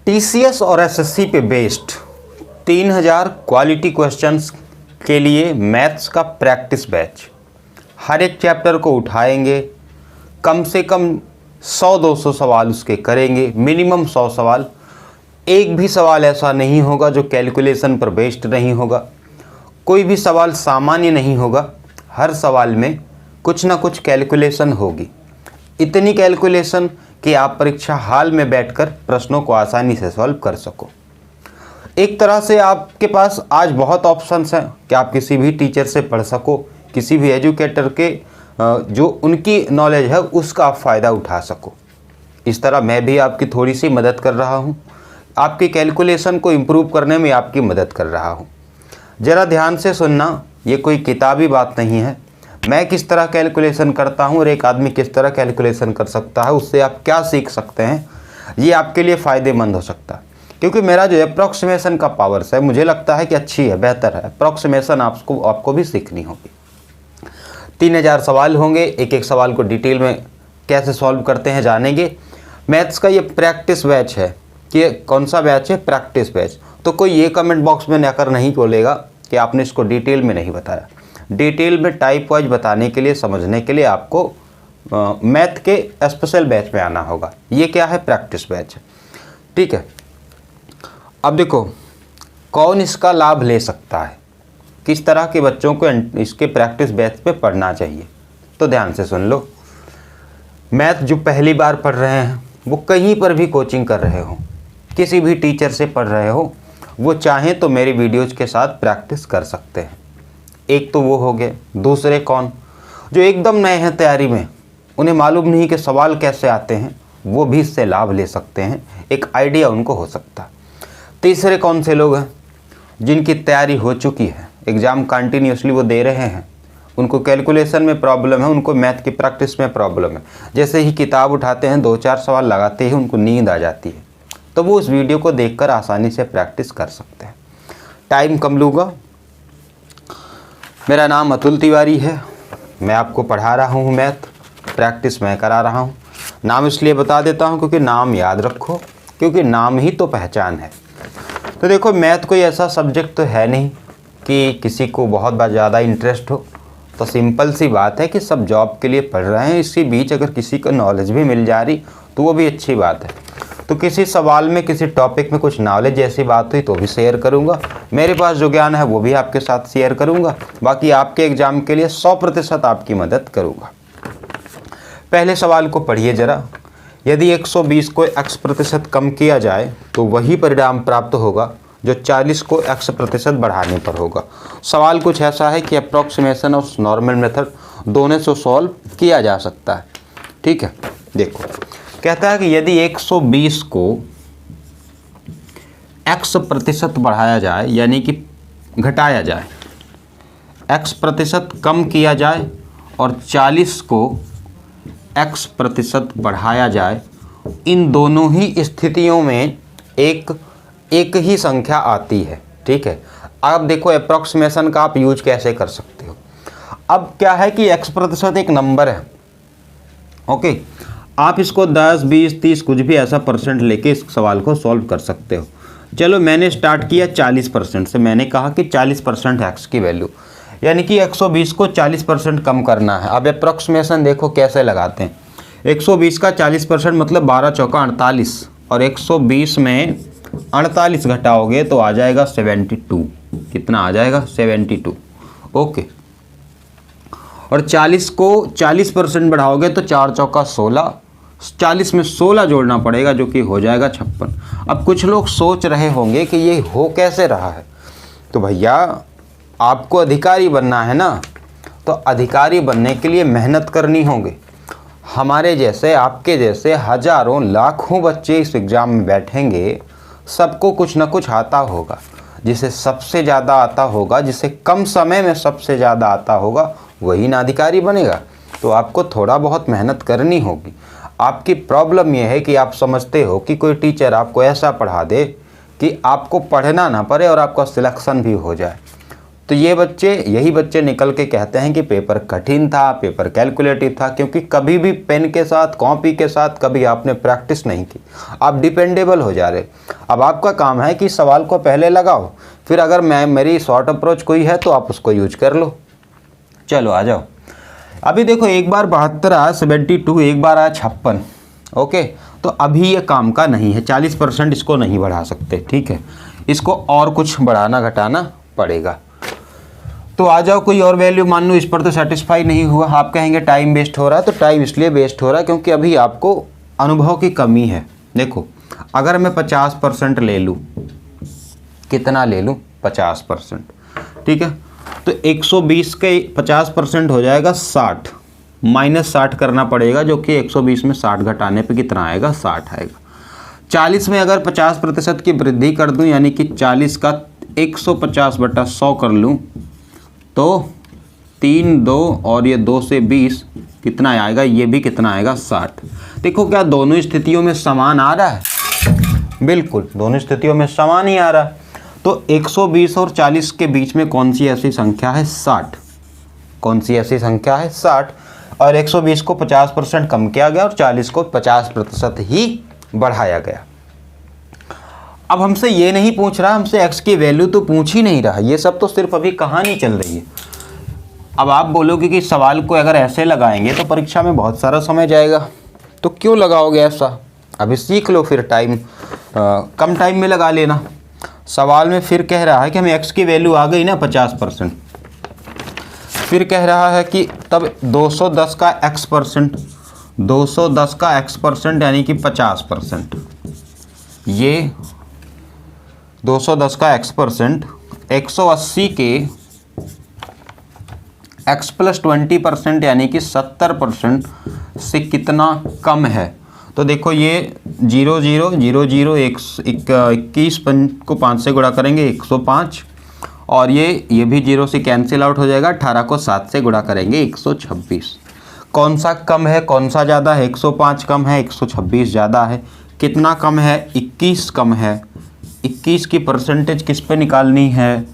TCS और SSC पे based 3000 quality questions के लिए मैथ्स का प्रैक्टिस बैच। हर एक चैप्टर को उठाएंगे, कम से कम 100-200 सवाल उसके करेंगे, मिनिमम 100 सवाल। एक भी सवाल ऐसा नहीं होगा जो कैलकुलेशन पर बेस्ड नहीं होगा, कोई भी सवाल सामान्य नहीं होगा। हर सवाल में कुछ ना कुछ कैलकुलेशन होगी, इतनी कैलकुलेशन कि आप परीक्षा हॉल में बैठकर प्रश्नों को आसानी से सॉल्व कर सको। एक तरह से आपके पास आज बहुत ऑप्शंस हैं कि आप किसी भी टीचर से पढ़ सको, किसी भी एजुकेटर के जो उनकी नॉलेज है उसका आप फ़ायदा उठा सको। इस तरह मैं भी आपकी थोड़ी सी मदद कर रहा हूँ, आपकी कैलकुलेशन को इम्प्रूव करने में आपकी मदद कर रहा हूँ। ज़रा ध्यान से सुनना, ये कोई किताबी बात नहीं है। मैं किस तरह कैलकुलेशन करता हूँ और एक आदमी किस तरह कैलकुलेशन कर सकता है, उससे आप क्या सीख सकते हैं, ये आपके लिए फ़ायदेमंद हो सकता है। क्योंकि मेरा जो अप्रॉक्सीमेशन का पावर्स है, मुझे लगता है कि अच्छी है, बेहतर है। अप्रॉक्सीमेशन आपको भी सीखनी होगी। 3000 सवाल होंगे, एक एक सवाल को डिटेल में कैसे सॉल्व करते हैं जानेंगे। मैथ्स का ये प्रैक्टिस बैच है। कि कौन सा बैच है? Practice batch. तो कोई ये कमेंट बॉक्स में नकर नहीं बोलेगा कि आपने इसको डिटेल में नहीं बताया। डिटेल में टाइप वाइज बताने के लिए, समझने के लिए आपको मैथ के स्पेशल बैच में आना होगा। ये क्या है? Practice batch. ठीक है, अब देखो कौन इसका लाभ ले सकता है, किस तरह के बच्चों को इसके प्रैक्टिस बैच पे पढ़ना चाहिए। तो ध्यान से सुन लो। मैथ जो पहली बार पढ़ रहे हैं, वो कहीं पर भी कोचिंग कर रहे हो, किसी भी टीचर से पढ़ रहे हो, वो चाहें तो मेरी वीडियोज़ के साथ प्रैक्टिस कर सकते हैं। एक तो वो हो गए। दूसरे कौन? जो एकदम नए हैं तैयारी में, उन्हें मालूम नहीं कि सवाल कैसे आते हैं, वो भी इससे लाभ ले सकते हैं, एक आइडिया उनको हो सकता है। तीसरे कौन से लोग हैं? जिनकी तैयारी हो चुकी है, एग्ज़ाम कंटिन्यूसली वो दे रहे हैं, उनको कैलकुलेशन में प्रॉब्लम है, उनको मैथ की प्रैक्टिस में प्रॉब्लम है। जैसे ही किताब उठाते हैं, 2-4 सवाल लगाते ही उनको नींद आ जाती है, तो वो उस वीडियो को देखकर आसानी से प्रैक्टिस कर सकते हैं। टाइम कम लूँगा। मेरा नाम अतुल तिवारी है, मैं आपको पढ़ा रहा हूँ मैथ, प्रैक्टिस मैं करा रहा हूँ। नाम इसलिए बता देता हूँ क्योंकि नाम याद रखो, क्योंकि नाम ही तो पहचान है। तो देखो, मैथ कोई ऐसा सब्जेक्ट तो है नहीं कि किसी को बहुत ज़्यादा इंटरेस्ट हो। तो सिंपल सी बात है कि सब जॉब के लिए पढ़ रहे हैं, इसी बीच अगर किसी को नॉलेज भी मिल जा रही तो वो भी अच्छी बात है। तो किसी सवाल में, किसी टॉपिक में कुछ नॉलेज जैसी बात हुई तो भी शेयर करूंगा। मेरे पास जो ज्ञान है वो भी आपके साथ शेयर करूंगा। बाकी आपके एग्जाम के लिए 100% आपकी मदद करूंगा। पहले सवाल को पढ़िए ज़रा। यदि 120 को x% कम किया जाए तो वही परिणाम प्राप्त होगा जो 40 को x% बढ़ाने पर होगा। सवाल कुछ ऐसा है कि अप्रॉक्सीमेशन और नॉर्मल मेथड दोनों से सॉल्व किया जा सकता है। ठीक है, देखो कहता है कि यदि 120 को x% बढ़ाया जाए, यानी कि घटाया जाए, x% कम किया जाए और 40 को x% बढ़ाया जाए, इन दोनों ही स्थितियों में एक ही संख्या आती है। ठीक है, अब देखो अप्रॉक्सीमेशन का आप यूज कैसे कर सकते हो। अब क्या है कि x% एक नंबर है। ओके, आप इसको 10, 20, 30 कुछ भी ऐसा परसेंट लेके इस सवाल को सॉल्व कर सकते हो। चलो, मैंने स्टार्ट किया 40% से। मैंने कहा कि 40% एक्स की वैल्यू, यानी कि 120 को 40% कम करना है। अब अप्रॉक्सीमेशन देखो कैसे लगाते हैं। 120 का 40% मतलब 12 चौका 48, और 120 में 48 घटाओगे तो आ जाएगा 72। कितना आ जाएगा? 72। ओके, और 40 को 40% बढ़ाओगे तो 4 चौका 16, 40 में 16 जोड़ना पड़ेगा जो कि हो जाएगा 56। अब कुछ लोग सोच रहे होंगे कि ये हो कैसे रहा है। तो भैया, आपको अधिकारी बनना है ना, तो अधिकारी बनने के लिए मेहनत करनी होगी। हमारे जैसे, आपके जैसे हजारों लाखों बच्चे इस एग्ज़ाम में बैठेंगे, सबको कुछ ना कुछ आता होगा। जिसे सबसे ज़्यादा आता होगा, जिसे कम समय में सबसे ज़्यादा आता होगा, वही ना अधिकारी बनेगा। तो आपको थोड़ा बहुत मेहनत करनी होगी। आपकी प्रॉब्लम यह है कि आप समझते हो कि कोई टीचर आपको ऐसा पढ़ा दे कि आपको पढ़ना ना पड़े और आपका सिलेक्शन भी हो जाए। तो यही बच्चे निकल के कहते हैं कि पेपर कठिन था, पेपर कैलकुलेटिव था, क्योंकि कभी भी पेन के साथ, कॉपी के साथ कभी आपने प्रैक्टिस नहीं की। आप डिपेंडेबल हो जा रहे। अब आपका काम है कि सवाल को पहले लगाओ, फिर अगर मेरी शॉर्ट अप्रोच कोई है तो आप उसको यूज कर लो। चलो आ जाओ। अभी देखो, एक बार 72 आया 72, एक बार आया 56। ओके, तो अभी ये काम का नहीं है, 40% इसको नहीं बढ़ा सकते, ठीक है, इसको और कुछ बढ़ाना घटाना पड़ेगा। तो आ जाओ, कोई और वैल्यू मान लो, इस पर तो सेटिस्फाई नहीं हुआ। आप कहेंगे टाइम वेस्ट हो रहा है, तो टाइम इसलिए वेस्ट हो रहा है क्योंकि अभी आपको अनुभव की कमी है। देखो, अगर मैं 50% ले लूँ, कितना ले लूँ, 50%, ठीक है, तो 120 के 50% हो जाएगा 60, -60 करना पड़ेगा, जो कि 120 में 60 घटाने पे कितना आएगा, 60 आएगा। 40 में अगर 50% की वृद्धि कर दूं, यानी कि 40 का 150/100 कर लूं, तो 3 2 और ये 2 से 20 कितना आएगा, ये भी कितना आएगा, 60। देखो, क्या दोनों स्थितियों में समान आ रहा है? बिल्कुल, दोनों स्थितियों में समान ही आ रहा है। तो 120 और 40 के बीच में कौन सी ऐसी संख्या है, 60। कौन सी ऐसी संख्या है, 60। और 120 को 50% कम किया गया और 40 को 50% ही बढ़ाया गया। अब हमसे ये नहीं पूछ रहा, हमसे x की वैल्यू तो पूछ ही नहीं रहा। ये सब तो सिर्फ अभी कहानी चल रही है। अब आप बोलोगे कि सवाल को अगर ऐसे लगाएंगे तो परीक्षा में बहुत सारा समय जाएगा, तो क्यों लगाओगे ऐसा? अभी सीख लो, फिर कम टाइम में लगा लेना। सवाल में फिर कह रहा है कि हमें x की वैल्यू आ गई ना 50%, फिर कह रहा है कि तब 210 का x%, 210 का x% यानी कि 50%, ये 210 का x%, 180 के x + 20% यानी कि 70% से कितना कम है। तो देखो, ये 0 0 0 0 21 को 5 से गुणा करेंगे 105, और ये भी 0 से कैंसिल आउट हो जाएगा। 18 को 7 से गुणा करेंगे 126। कौन सा कम है, कौन सा ज़्यादा है? 105 कम है, 126 ज़्यादा है। कितना कम है? 21 कम है। 21 की परसेंटेज किस पे निकालनी है?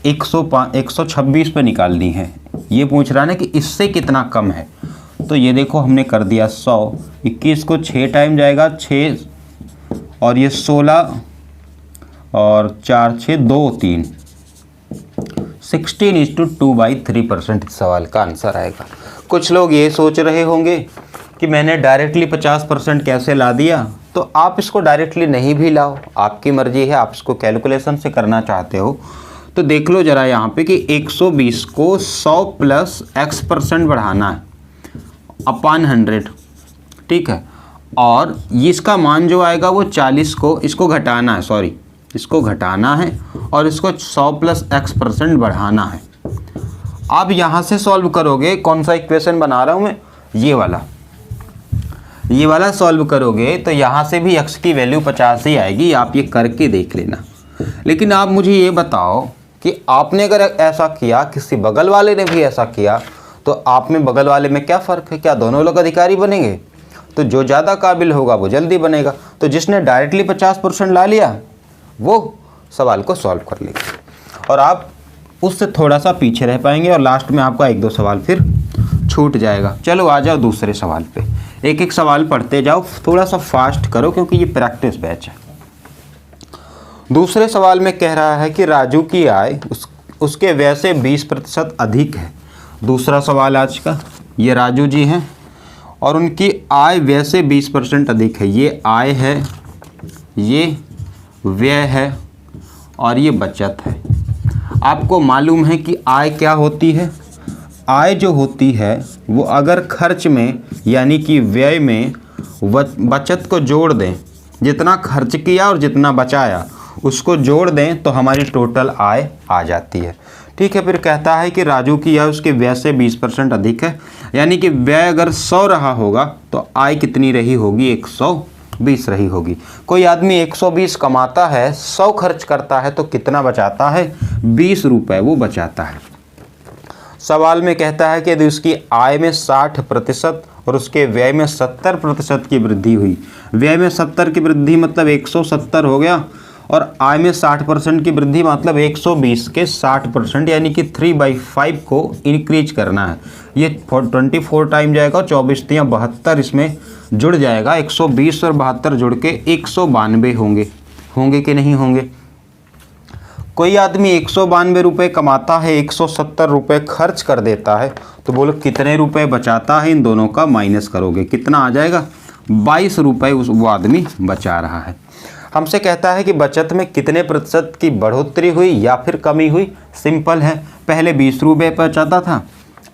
126 पे निकालनी है। ये पूछ रहा है ना कि इससे कितना कम है। तो ये देखो, हमने कर दिया 100। 21 को 6 टाइम जाएगा, 6 और ये 16 और 4 6 2 3, 16:2/3% इस सवाल का आंसर आएगा। कुछ लोग ये सोच रहे होंगे कि मैंने डायरेक्टली 50% कैसे ला दिया। तो आप इसको डायरेक्टली नहीं भी लाओ, आपकी मर्जी है। आप इसको कैलकुलेशन से करना चाहते हो तो देख लो ज़रा यहाँ पे कि 120 को 100 + x% बढ़ाना है अपान 100, ठीक है, और इसका मान जो आएगा वो 40 को, इसको घटाना है, सॉरी, इसको घटाना है और इसको 100 + x% बढ़ाना है। आप यहाँ से सॉल्व करोगे, कौन सा इक्वेशन बना रहा हूँ मैं, ये वाला सॉल्व करोगे तो यहाँ से भी x की वैल्यू 50 ही आएगी। आप ये करके देख लेना। लेकिन आप मुझे ये बताओ कि आपने अगर ऐसा किया, किसी बगल वाले ने भी ऐसा किया, तो आप में बगल वाले में क्या फ़र्क है? क्या दोनों लोग अधिकारी बनेंगे? तो जो ज़्यादा काबिल होगा वो जल्दी बनेगा। तो जिसने डायरेक्टली 50% ला लिया वो सवाल को सॉल्व कर लेगा और आप उससे थोड़ा सा पीछे रह पाएंगे और लास्ट में आपका 1-2 सवाल फिर छूट जाएगा। चलो आ जाओ दूसरे सवाल पे। एक एक सवाल पढ़ते जाओ, थोड़ा सा फास्ट करो क्योंकि ये प्रैक्टिस बैच है। दूसरे सवाल में कह रहा है कि राजू की आय उसके व्यय से 20% अधिक है। दूसरा सवाल आज का, ये राजू जी हैं और उनकी आय व्यय से 20% अधिक है। ये आय है, ये व्यय है और ये बचत है। आपको मालूम है कि आय क्या होती है? आय जो होती है वो अगर खर्च में यानी कि व्यय में बचत को जोड़ दें, जितना खर्च किया और जितना बचाया उसको जोड़ दें तो हमारी टोटल आय आ जाती है। ठीक है, फिर कहता है कि राजू की आय उसके व्यय से 20% अधिक है, यानी कि व्यय अगर 100 रहा होगा तो आय कितनी रही होगी? 120 रही होगी। कोई आदमी 120 कमाता है, 100 खर्च करता है तो कितना बचाता है? 20 रुपये वो बचाता है। सवाल में कहता है कि यदि उसकी आय में 60% और उसके व्यय में 70% की वृद्धि हुई, व्यय में 70 की वृद्धि मतलब 170 हो गया और आय में 60% की वृद्धि मतलब 120 के 60% यानी कि 3/5 को इंक्रीज करना है। ये 24 टाइम जाएगा और 24 या 72 इसमें जुड़ जाएगा। 120 और 72 जुड़ के 192 होंगे कि नहीं होंगे। कोई आदमी 192 रुपये कमाता है, 170 रुपये खर्च कर देता है, तो बोलो कितने रुपए बचाता है। इन दोनों का माइनस करोगे कितना आ जाएगा, 22 रुपये वो आदमी बचा रहा है। हमसे कहता है कि बचत में कितने प्रतिशत की बढ़ोतरी हुई या फिर कमी हुई। सिंपल है, पहले 20 रुपये बचाता था,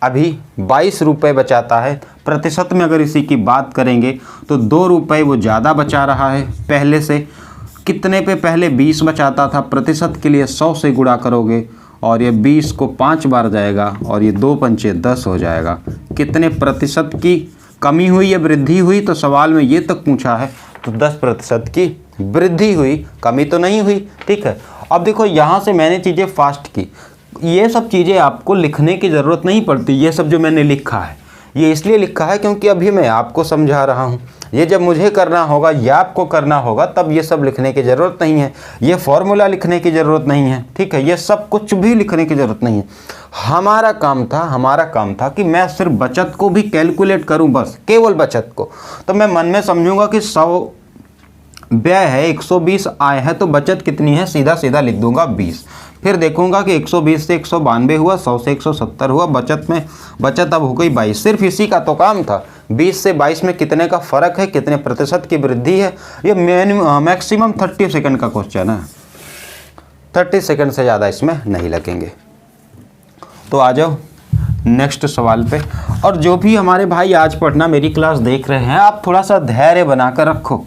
अभी 22 रुपये बचाता है। प्रतिशत में अगर इसी की बात करेंगे तो 2 रुपये वो ज़्यादा बचा रहा है पहले से। कितने पे पहले 20 बचाता था, प्रतिशत के लिए 100 से गुणा करोगे और ये 20 को 5 बार जाएगा और ये 2 पंचे 10 हो जाएगा। कितने प्रतिशत की कमी हुई या वृद्धि हुई, तो सवाल में ये तक पूछा है तो 10% की वृद्धि हुई, कमी तो नहीं हुई। ठीक है, अब देखो यहाँ से मैंने चीज़ें फास्ट की। ये सब चीज़ें आपको लिखने की ज़रूरत नहीं पड़ती। ये सब जो मैंने लिखा है ये इसलिए लिखा है क्योंकि अभी मैं आपको समझा रहा हूँ। ये जब मुझे करना होगा या आपको करना होगा तब ये सब लिखने की ज़रूरत नहीं है। ये फॉर्मूला लिखने की ज़रूरत नहीं है। ठीक है, ये सब कुछ भी लिखने की ज़रूरत नहीं है। हमारा काम था कि मैं सिर्फ बचत को भी कैलकुलेट करूं, बस केवल बचत को। तो मैं मन में समझूंगा कि 100 व्यय है, 120 आय है, तो बचत कितनी है, सीधा सीधा लिख दूंगा 20। फिर देखूंगा कि 120 से 192 हुआ, 100 से 170 हुआ, बचत अब हो गई 22। सिर्फ इसी का तो काम था। 20 से 22 में कितने का फ़र्क है, कितने प्रतिशत की वृद्धि है। ये मैक्सिमम 30 सेकंड का क्वेश्चन है, 30 सेकंड से ज़्यादा इसमें नहीं लगेंगे। तो आ जाओ नेक्स्ट सवाल पे। और जो भी हमारे भाई आज पढ़ना मेरी क्लास देख रहे हैं, आप थोड़ा सा धैर्य बना कर रखो।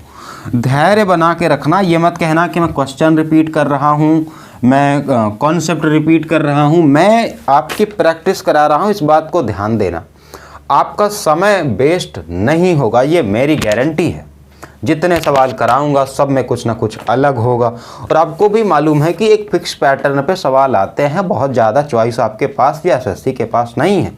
धैर्य बना के रखना, ये मत कहना कि मैं क्वेश्चन रिपीट कर रहा हूँ, मैं कॉन्सेप्ट रिपीट कर रहा हूँ, मैं आपकी प्रैक्टिस करा रहा हूँ। इस बात को ध्यान देना, आपका समय वेस्ट नहीं होगा, ये मेरी गारंटी है। जितने सवाल कराऊंगा सब में कुछ ना कुछ अलग होगा। और आपको भी मालूम है कि एक फिक्स पैटर्न पे सवाल आते हैं, बहुत ज़्यादा चॉइस आपके पास या एसएससी के पास नहीं है।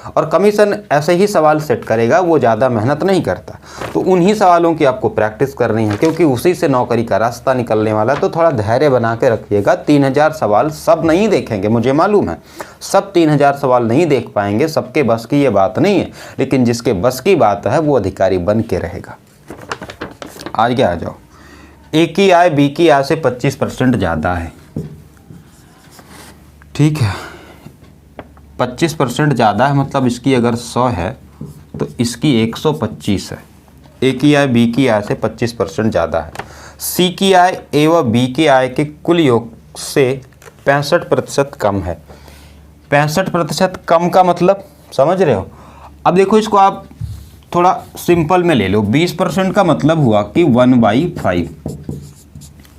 और कमीशन ऐसे ही सवाल सेट करेगा, वो ज़्यादा मेहनत नहीं करता। तो उन्हीं सवालों की आपको प्रैक्टिस करनी है क्योंकि उसी से नौकरी का रास्ता निकलने वाला है। तो थोड़ा धैर्य बना के रखिएगा। 3000 सवाल सब नहीं देखेंगे, मुझे मालूम है सब 3000 सवाल नहीं देख पाएंगे, सबके बस की ये बात नहीं है। लेकिन जिसके बस की बात है वो अधिकारी बन के रहेगा। आगे आ जाओ। ए की आय बी की आय से 25% ज़्यादा है। ठीक है, 25% ज़्यादा है मतलब इसकी अगर 100 है तो इसकी 125 है। ए की आय बी की आय से 25% ज़्यादा है। सी की आय ए व बी की आय के कुल योग से 65% कम है। 65% कम का मतलब समझ रहे हो। अब देखो इसको आप थोड़ा सिंपल में ले लो। 20% का मतलब हुआ कि 1/5।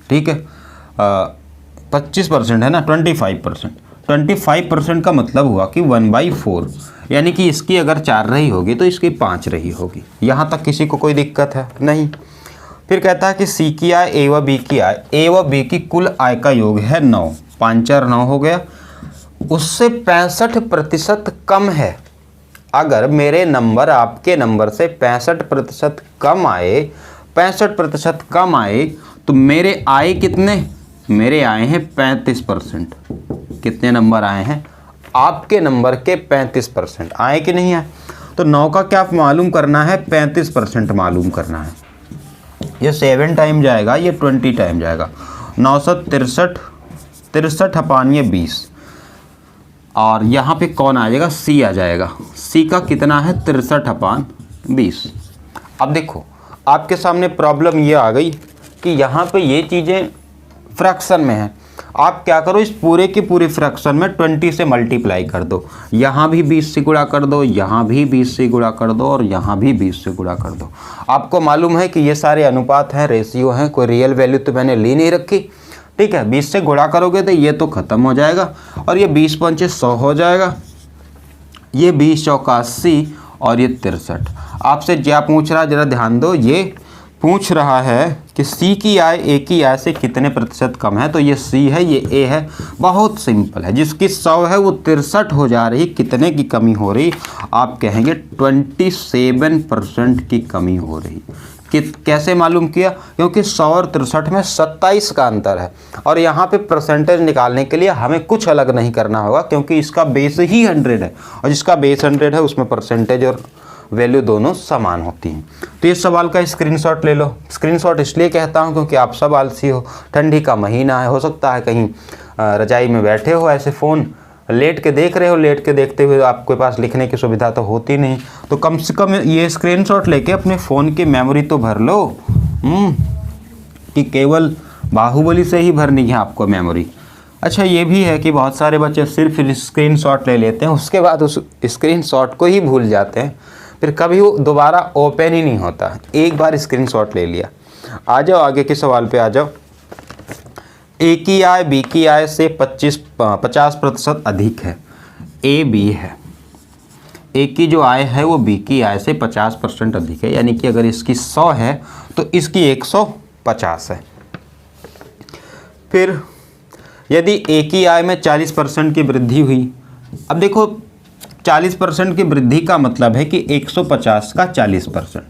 ठीक है, 25% है ना, 25% का मतलब हुआ कि 1/4, यानी कि इसकी अगर 4 रही होगी तो इसकी 5 रही होगी। यहाँ तक किसी को कोई दिक्कत है नहीं। फिर कहता है कि सी की आय ए व बी की आय, ए व बी की कुल आय का योग है 9, 5 4 9 हो गया, उससे 65% कम है। अगर मेरे नंबर आपके नंबर से 65% कम आए, 65% कम आए तो मेरे आए कितने, मेरे आए हैं 35%। कितने नंबर आए हैं, आपके नंबर के 35% आए कि नहीं आए। तो 9 का क्या मालूम करना है, 35% मालूम करना है। ये 7 टाइम जाएगा, ये 20 टाइम जाएगा। 963 अपान ये 20, और यहाँ पे कौन आ जाएगा, सी आ जाएगा। सी का कितना है, 63 अपान 20। अब देखो आपके सामने प्रॉब्लम ये आ गई कि यहाँ पे ये चीज़ें फ्रैक्शन में है। आप क्या करो, इस पूरे की पूरी फ्रैक्शन में 20 से मल्टीप्लाई कर दो। यहाँ भी 20 से गुणा कर दो, यहाँ भी 20 से गुणा कर दो और यहाँ भी 20 से गुणा कर दो। आपको मालूम है कि ये सारे अनुपात हैं, रेशियो हैं, कोई रियल वैल्यू तो मैंने ली नहीं रखी। ठीक है, 20 से गुणा करोगे तो ये तो ख़त्म हो जाएगा और ये 20 पंचे 100 हो जाएगा। ये 20 चौका 80 और ये 63। आपसे क्या पूछ रहा है, ज़रा ध्यान दो। ये पूछ रहा है कि सी की आय ए की आय से कितने प्रतिशत कम है। तो ये सी है, ये ए है। बहुत सिंपल है। जिसकी 100 है वो 63 हो जा रही, कितने की कमी हो रही, आप कहेंगे 27% की कमी हो रही। कैसे मालूम किया? क्योंकि 100 और 63 में 27 का अंतर है, और यहाँ पे परसेंटेज निकालने के लिए हमें कुछ अलग नहीं करना होगा, क्योंकि इसका बेस ही 100 है, और जिसका बेस 100 है उसमें परसेंटेज और वैल्यू दोनों समान होती हैं। तो इस सवाल का स्क्रीनशॉट ले लो। स्क्रीनशॉट इसलिए कहता हूँ क्योंकि आप सब आलसी हो, ठंडी का महीना है, हो सकता है कहीं रजाई में बैठे हो, ऐसे फ़ोन लेट के देख रहे हो, लेट के देखते हुए आपके पास लिखने की सुविधा तो होती नहीं, तो कम से कम ये स्क्रीनशॉट लेके अपने फ़ोन की मेमोरी तो भर लो, कि केवल बाहुबली से ही भरनी है आपको मेमोरी। अच्छा, ये भी है कि बहुत सारे बच्चे सिर्फ स्क्रीनशॉट ले लेते हैं, उसके बाद उस स्क्रीनशॉट को ही भूल जाते हैं, फिर कभी वो दोबारा ओपन ही नहीं होता। एक बार स्क्रीनशॉट ले लिया। आ जाओ आगे के सवाल पे आ जाओ। ए की आय बी की आय से 50% अधिक है। ए बी है, ए की जो आय है वो बी की आय से 50% अधिक है, यानी कि अगर इसकी 100 है तो इसकी 150 है। फिर यदि ए की आय में 40% की वृद्धि हुई, अब देखो 40% की वृद्धि का मतलब है कि 150 का 40%,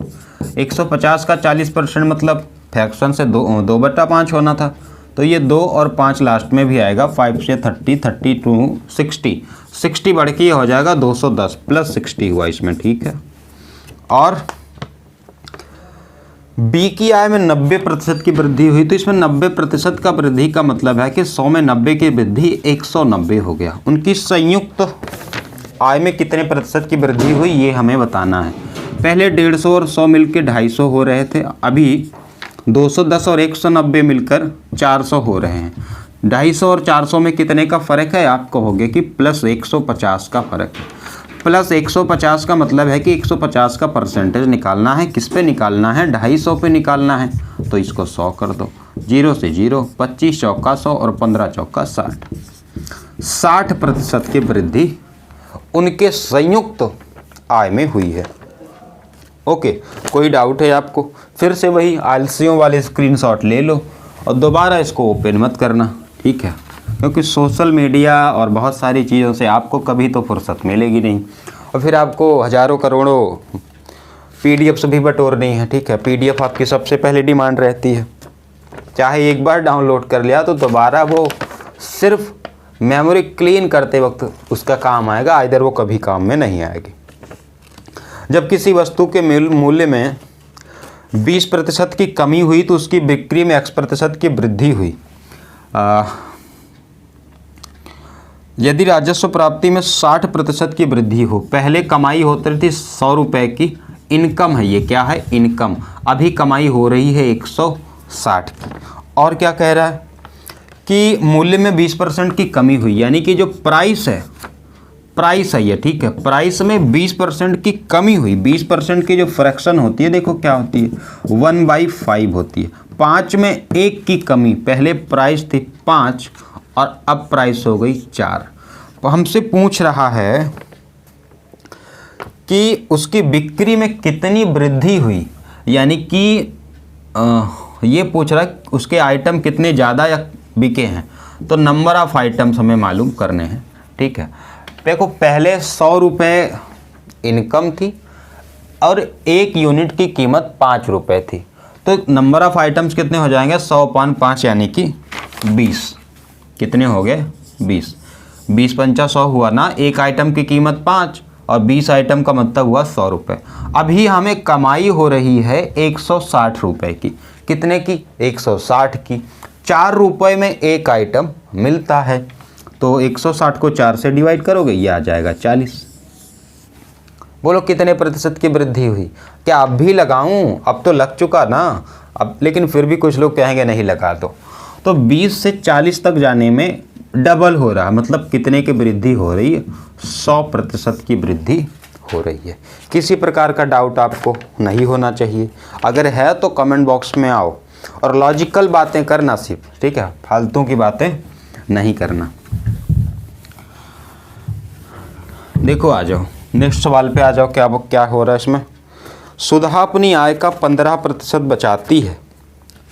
150 का 40% मतलब फ्रैक्शन से 2/5 होना था, तो ये 2 और 5 लास्ट में भी आएगा, 5 से 30, 32, 60 बढ़ के ये हो जाएगा 210 प्लस 60 हुआ इसमें, ठीक है। और बी की आय में 90% की वृद्धि हुई, तो इसमें 90% का वृद्धि का मतलब है कि 100 में 90 की वृद्धि 190 हो गया। उनकी संयुक्त आय में कितने प्रतिशत की वृद्धि हुई ये हमें बताना है। पहले 150 और 100 मिलकर 250 हो रहे थे, अभी 210 और 190 मिलकर 400 हो रहे हैं। 250 और 400 में कितने का फ़र्क है? आप कहोगे कि प्लस 150 का फ़र्क है। प्लस 150 का मतलब है कि 150 का परसेंटेज निकालना है। किस पे निकालना है? 250 पे निकालना है, तो इसको 100 कर दो। 0 से 0, 25 चौका 100 और 15 चौका 60। 60% की वृद्धि उनके संयुक्त आय में हुई है। ओके, कोई डाउट है आपको? फिर से वही आलसियों वाले स्क्रीनशॉट ले लो और दोबारा इसको ओपन मत करना, ठीक है? क्योंकि सोशल मीडिया और बहुत सारी चीज़ों से आपको कभी तो फुर्सत मिलेगी नहीं, और फिर आपको हज़ारों करोड़ों पीडीएफ्स भी बटोरनी है, ठीक है? पीडीएफ आपकी सबसे पहले डिमांड रहती है। चाहे एक बार डाउनलोड कर लिया तो दोबारा वो सिर्फ मेमोरी क्लीन करते वक्त उसका काम आएगा, इधर वो कभी काम में नहीं आएगी। जब किसी वस्तु के मूल्य में 20% की कमी हुई तो उसकी बिक्री में X% की वृद्धि हुई। यदि राजस्व प्राप्ति में 60% की वृद्धि हो, पहले कमाई होती थी 100 रुपये की, इनकम है, ये क्या है? इनकम। अभी कमाई हो रही है 160 की। और क्या कह रहा है कि मूल्य में 20% की कमी हुई, यानी कि जो प्राइस है ये, ठीक है? प्राइस में 20% की कमी हुई। 20% की जो फ्रैक्शन होती है, देखो क्या होती है, 1/5 होती है। 5 में 1 की कमी, पहले प्राइस थी 5 और अब प्राइस हो गई 4। तो हमसे पूछ रहा है कि उसकी बिक्री में कितनी वृद्धि हुई, यानी कि ये पूछ रहा है उसके आइटम कितने ज़्यादा या बिके हैं। तो नंबर ऑफ आइटम्स हमें मालूम करने हैं, ठीक है? देखो, पहले 100 रुपये इनकम थी और 1 यूनिट की कीमत 5 रुपये थी, तो नंबर ऑफ आइटम्स कितने हो जाएंगे? 100/5 यानी कि 20। कितने हो गए? 20। 20 पंचा 100 हुआ ना, एक आइटम की कीमत 5 और 20 आइटम का मतलब हुआ 100 रुपये। अभी हमें कमाई हो रही है 160 रुपये की। कितने की? 160 की। 4 रुपये में एक आइटम मिलता है, तो 160 को 4 से डिवाइड करोगे, ये आ जाएगा 40। बोलो कितने प्रतिशत की वृद्धि हुई? क्या अब भी लगाऊं? अब तो लग चुका ना अब, लेकिन फिर भी कुछ लोग कहेंगे नहीं लगा दो। तो 20 से 40 तक जाने में डबल हो रहा है, मतलब कितने की वृद्धि हो रही है? 100% की वृद्धि हो रही है। किसी प्रकार का डाउट आपको नहीं होना चाहिए। अगर है तो कमेंट बॉक्स में आओ और लॉजिकल बातें करना सिर्फ, ठीक है? फालतू की बातें नहीं करना। देखो, आ जाओ नेक्स्ट सवाल पे आ जाओ। क्या हो रहा है इसमें? सुधा अपनी आय का 15% बचाती है।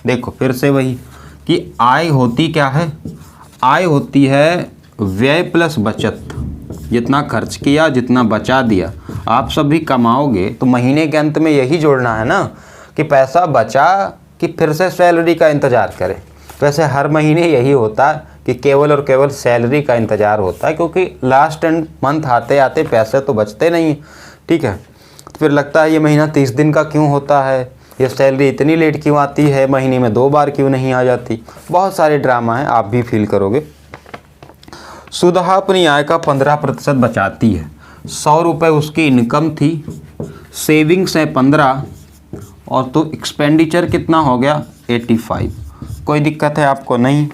देखो फिर से वही कि आय होती क्या है? आय होती है व्यय प्लस बचत। जितना खर्च किया, जितना बचा दिया। आप सब भी कमाओगे तो महीने के अंत में यही जोड़ना है ना कि पैसा बचा कि फिर से सैलरी का इंतज़ार करें। वैसे हर महीने यही होता है कि केवल और केवल सैलरी का इंतज़ार होता है, क्योंकि लास्ट एंड मंथ आते आते पैसे तो बचते नहीं, ठीक है। तो फिर लगता है ये महीना 30 दिन का क्यों होता है, ये सैलरी इतनी लेट क्यों आती है, महीने में 2 बार क्यों नहीं आ जाती। बहुत सारे ड्रामा हैं, आप भी फील करोगे। सुधा अपनी आय का 15% बचाती है। 100 रुपये उसकी इनकम थी, सेविंग्स है 15, और तो एक्सपेंडिचर कितना हो गया 85। कोई दिक्कत है आपको? नहीं।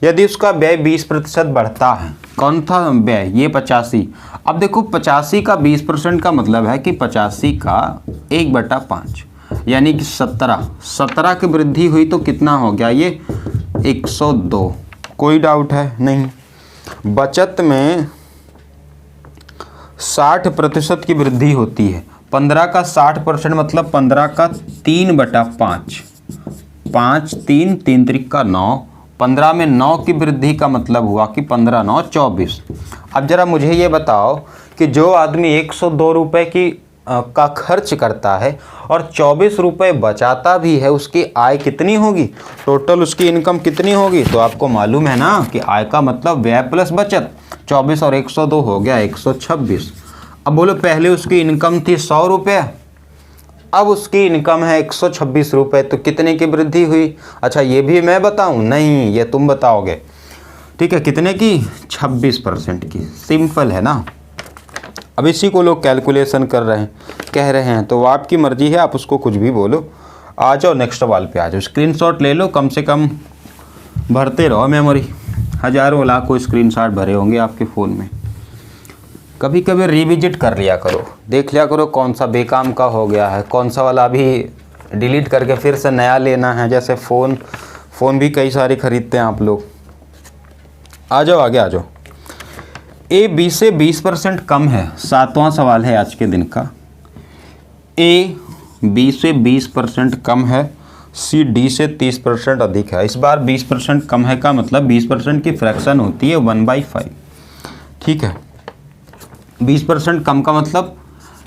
यदि उसका व्यय 20% बढ़ता है, कौन था व्यय? ये 85। अब देखो 85 का 20% का मतलब है कि 85 का 1/5 यानी कि 17 की वृद्धि हुई तो कितना हो गया ये 102। कोई डाउट है? नहीं। बचत में 60% की वृद्धि होती है। 15 का 60% मतलब 15 का 3/5, 5 3 3 त्रिक 9, 15 में 9 की वृद्धि का मतलब हुआ कि 15 9 24। अब जरा मुझे ये बताओ कि जो आदमी 102 रुपये का खर्च करता है और 24 रुपये बचाता भी है, उसकी आय कितनी होगी? टोटल उसकी इनकम कितनी होगी? तो आपको मालूम है ना कि आय का मतलब व्यय प्लस बचत। 24 और 102 हो गया 126। अब बोलो पहले उसकी इनकम थी 100 रुपये, अब उसकी इनकम है 126 रुपये, तो कितने की वृद्धि हुई? अच्छा ये भी मैं बताऊं? नहीं, ये तुम बताओगे। ठीक है, कितने की? 26% की। सिंपल है ना। अब इसी को लोग कैलकुलेशन कर रहे हैं, कह रहे हैं, तो आपकी मर्जी है, आप उसको कुछ भी बोलो। आ जाओ नेक्स्ट सवाल पे आ जाओ। स्क्रीनशॉट ले लो, कम से कम भरते रहो मेमोरी। हज़ारों लाखों स्क्रीनशॉट भरे होंगे आपके फ़ोन में। कभी कभी रिविजिट कर लिया करो, देख लिया करो कौन सा बेकाम का हो गया है, कौन सा वाला अभी डिलीट करके फिर से नया लेना है। जैसे फ़ोन भी कई सारे खरीदते हैं आप लोग। आ जाओ आगे आ जाओ। ए बी से 20% कम है। 7वां सवाल है आज के दिन का। ए बी से 20% कम है, सी डी से 30% अधिक है। इस बार 20% कम है का मतलब 20% की फ्रैक्शन होती है 1/5, ठीक है। 20% कम का मतलब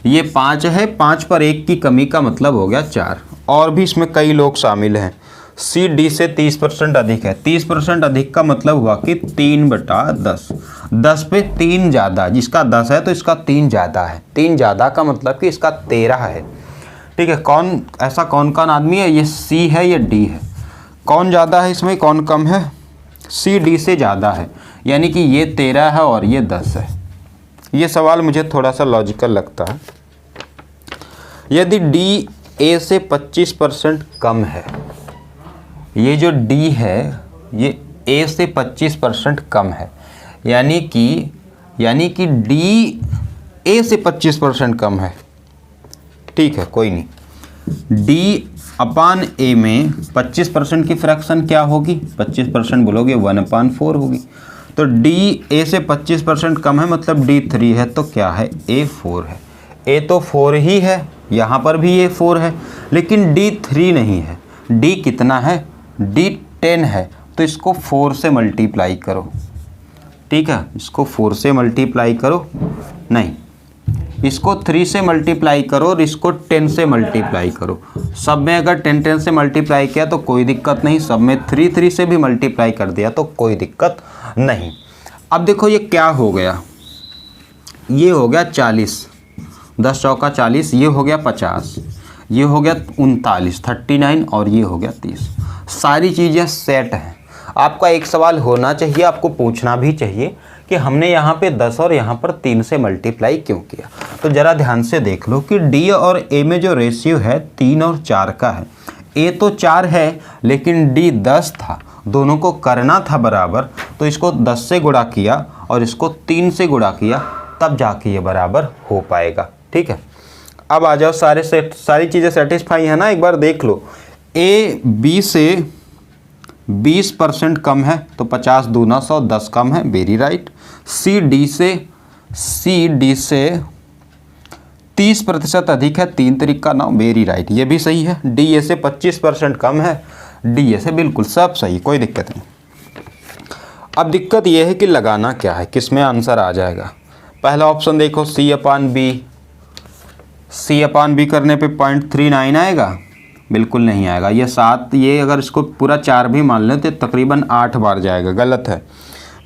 ये 5 है, 5 पर 1 की कमी का मतलब हो गया 4। और भी इसमें कई लोग शामिल हैं। सी डी से 30% अधिक है। 30% अधिक का मतलब हुआ कि 3/10। 10 पे 3 ज़्यादा, जिसका 10 है तो इसका 3 ज़्यादा है। 3 ज़्यादा का मतलब कि इसका 13 है, ठीक है। ऐसा कौन आदमी है? ये सी है, ये डी है। कौन ज़्यादा है इसमें, कौन कम है? सी डी से ज़्यादा है, यानी कि ये 13 है और ये 10 है। ये सवाल मुझे थोड़ा सा लॉजिकल लगता है। यदि डी ए से 25% कम है, ये जो डी है ये ए से 25% कम है, यानी कि डी ए से 25% कम है, ठीक है, कोई नहीं। डी अपान ए में 25% की फ्रैक्शन क्या होगी? 25% बोलोगे 1/4 होगी। तो डी ए से 25% कम है मतलब डी 3 है, तो क्या है? ए 4 है। ए तो 4 ही है, यहाँ पर भी ए 4 है, लेकिन डी 3 नहीं है। डी कितना है? डी 10 है, तो इसको 4 से मल्टीप्लाई करो, ठीक है। इसको 4 से मल्टीप्लाई करो, नहीं, इसको 3 से मल्टीप्लाई करो और इसको 10 से मल्टीप्लाई करो। सब में अगर 10 से मल्टीप्लाई किया तो कोई दिक्कत नहीं, सब में 3 से भी मल्टीप्लाई कर दिया तो कोई दिक्कत नहीं। अब देखो ये क्या हो गया, ये हो गया 40, 10 चौका 40, ये हो गया 50, ये हो गया 39 39 और ये हो गया 30। सारी चीज़ें सेट हैं। आपका एक सवाल होना चाहिए, आपको पूछना भी चाहिए कि हमने यहाँ पे 10 और यहाँ पर 3 से मल्टीप्लाई क्यों किया। तो ज़रा ध्यान से देख लो कि डी और ए में जो रेशियो है 3 और 4 का है। ए तो 4 है लेकिन डी 10 था, दोनों को करना था बराबर, तो इसको 10 से गुणा किया और इसको 3 से गुणा किया, तब जाके ये बराबर हो पाएगा, ठीक है। अब आ जाओ, सारी चीज़ें सेटिस्फाई है ना, एक बार देख लो। ए बी से 20% कम है तो 50 दूना 100, 10 कम है, वेरी राइट। सी डी से 30% अधिक है, 3 तरीका 9, वेरी राइट, ये भी सही है। डी ए से 25% कम है, डी ए से बिल्कुल सब सही, कोई दिक्कत नहीं। अब दिक्कत यह है कि लगाना क्या है, किस में आंसर आ जाएगा। पहला ऑप्शन देखो, सी अपान बी करने पे 0.39 आएगा, बिल्कुल नहीं आएगा। ये 7, ये अगर इसको पूरा 4 भी मान लें तो तकरीबन 8 बार जाएगा, गलत है।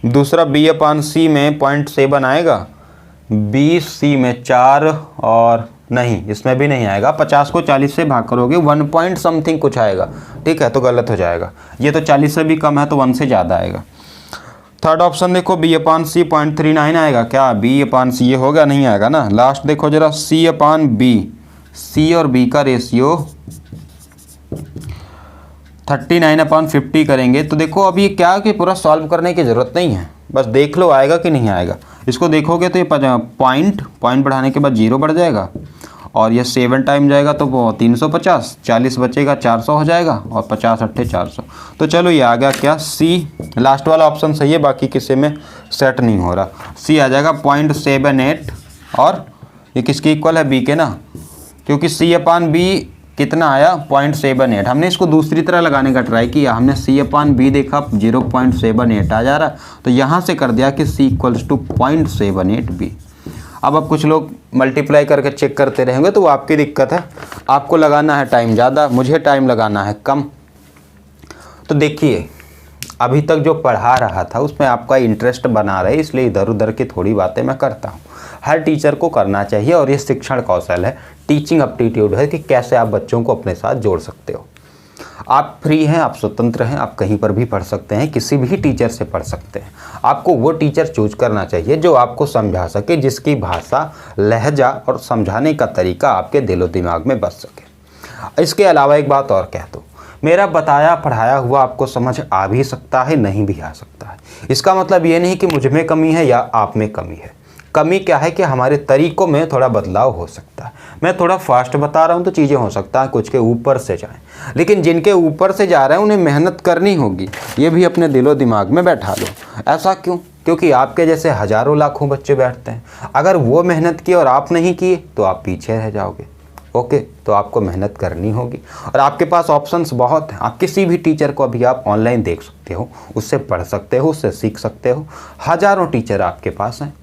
दूसरा B/C में 0.7 आएगा, BC में 4 और नहीं, इसमें भी नहीं आएगा। 50 को 40 से भाग करोगे 1 पॉइंट समथिंग कुछ आएगा, ठीक है, तो गलत हो जाएगा। ये तो 40 से भी कम है तो 1 से ज़्यादा आएगा। थर्ड ऑप्शन देखो B/C 0.39 आएगा क्या? B/C ये होगा, नहीं आएगा ना। लास्ट देखो जरा C/B, C और B का रेशियो 39/50 करेंगे तो देखो अब ये क्या कि पूरा सॉल्व करने की ज़रूरत नहीं है, बस देख लो आएगा कि नहीं आएगा। इसको देखोगे तो ये पॉइंट बढ़ाने के बाद 0 बढ़ जाएगा और ये 7 टाइम जाएगा तो वो 350, 40 बचेगा 400 हो जाएगा और 50 अट्ठे 400। तो चलो ये आ गया क्या? C। लास्ट वाला ऑप्शन सही है, बाकी किसी में सेट नहीं हो रहा। C आ जाएगा 0.78 और ये किसके इक्वल है? B के ना, क्योंकि C/B कितना आया? 0.78। हमने इसको दूसरी तरह लगाने का ट्राई किया, हमने C/B देखा 0.78 आ जा रहा, तो यहाँ से कर दिया कि C = 0.78B। अब कुछ लोग मल्टीप्लाई करके चेक करते रहेंगे तो वो आपकी दिक्कत है, आपको लगाना है टाइम ज़्यादा, मुझे टाइम लगाना है कम। तो देखिए अभी तक जो पढ़ा रहा था उसमें आपका इंटरेस्ट बना रहे, इसलिए इधर उधर की थोड़ी बातें मैं करता हूँ। हर टीचर को करना चाहिए और ये शिक्षण कौशल है, टीचिंग एप्टीट्यूड है कि कैसे आप बच्चों को अपने साथ जोड़ सकते हो। आप फ्री हैं, आप स्वतंत्र हैं, आप कहीं पर भी पढ़ सकते हैं, किसी भी टीचर से पढ़ सकते हैं। आपको वो टीचर चूज करना चाहिए जो आपको समझा सके, जिसकी भाषा, लहजा और समझाने का तरीका आपके दिलो दिमाग में बस सके। इसके अलावा एक बात और कह दूँ, मेरा बताया पढ़ाया हुआ आपको समझ आ भी सकता है, नहीं भी आ सकता है। इसका मतलब ये नहीं कि मुझ में कमी है या आप में कमी है। कमी क्या है कि हमारे तरीक़ों में थोड़ा बदलाव हो सकता है। मैं थोड़ा फास्ट बता रहा हूँ तो चीज़ें हो सकता है कुछ के ऊपर से जाएं, लेकिन जिनके ऊपर से जा रहे हैं उन्हें मेहनत करनी होगी, ये भी अपने दिलो दिमाग में बैठा लो। ऐसा क्यों? क्योंकि आपके जैसे हज़ारों लाखों बच्चे बैठते हैं, अगर वो मेहनत किए और आप नहीं किए तो आप पीछे रह जाओगे। ओके, तो आपको मेहनत करनी होगी और आपके पास ऑप्शंस बहुत हैं। आप किसी भी टीचर को अभी आप ऑनलाइन देख सकते हो, उससे पढ़ सकते हो, उससे सीख सकते हो। हज़ारों टीचर आपके पास हैं,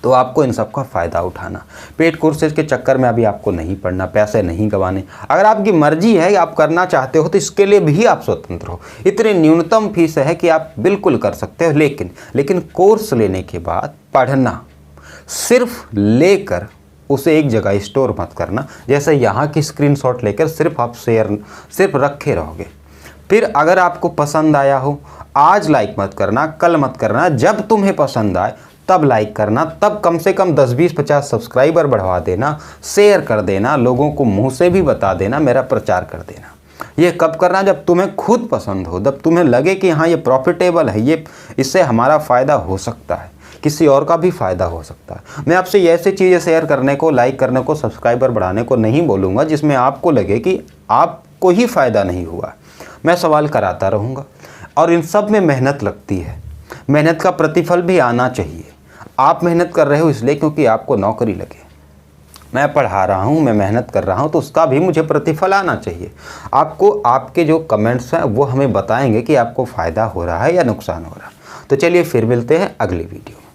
तो आपको इन सब का फ़ायदा उठाना। पेड कोर्सेज के चक्कर में अभी आपको नहीं पढ़ना, पैसे नहीं गंवाने। अगर आपकी मर्जी है, आप करना चाहते हो तो इसके लिए भी आप स्वतंत्र हो। इतनी न्यूनतम फीस है कि आप बिल्कुल कर सकते हो, लेकिन कोर्स लेने के बाद पढ़ना, सिर्फ लेकर उसे एक जगह स्टोर मत करना। जैसे यहाँ की स्क्रीनशॉट लेकर सिर्फ आप सिर्फ रखे रहोगे। फिर अगर आपको पसंद आया हो, आज लाइक मत करना, कल मत करना, जब तुम्हें पसंद आए तब लाइक करना, तब कम से कम 10, 20, 50 सब्सक्राइबर बढ़वा देना, शेयर कर देना, लोगों को मुंह से भी बता देना, मेरा प्रचार कर देना। ये कब करना? जब तुम्हें खुद पसंद हो, जब तुम्हें लगे कि हाँ ये प्रॉफिटेबल है, ये इससे हमारा फ़ायदा हो सकता है, किसी और का भी फ़ायदा हो सकता है। मैं आपसे ऐसी चीज़ें शेयर करने को, लाइक करने को, सब्सक्राइबर बढ़ाने को नहीं बोलूँगा जिसमें आपको लगे कि आपको ही फ़ायदा नहीं हुआ। मैं सवाल कराता रहूँगा और इन सब में मेहनत लगती है, मेहनत का प्रतिफल भी आना चाहिए। आप मेहनत कर रहे हो इसलिए क्योंकि आपको नौकरी लगे, मैं पढ़ा रहा हूँ, मैं मेहनत कर रहा हूँ, तो उसका भी मुझे प्रतिफल आना चाहिए। आपको आपके जो कमेंट्स हैं वो हमें बताएंगे कि आपको फ़ायदा हो रहा है या नुकसान हो रहा है। तो चलिए फिर मिलते हैं अगली वीडियो में।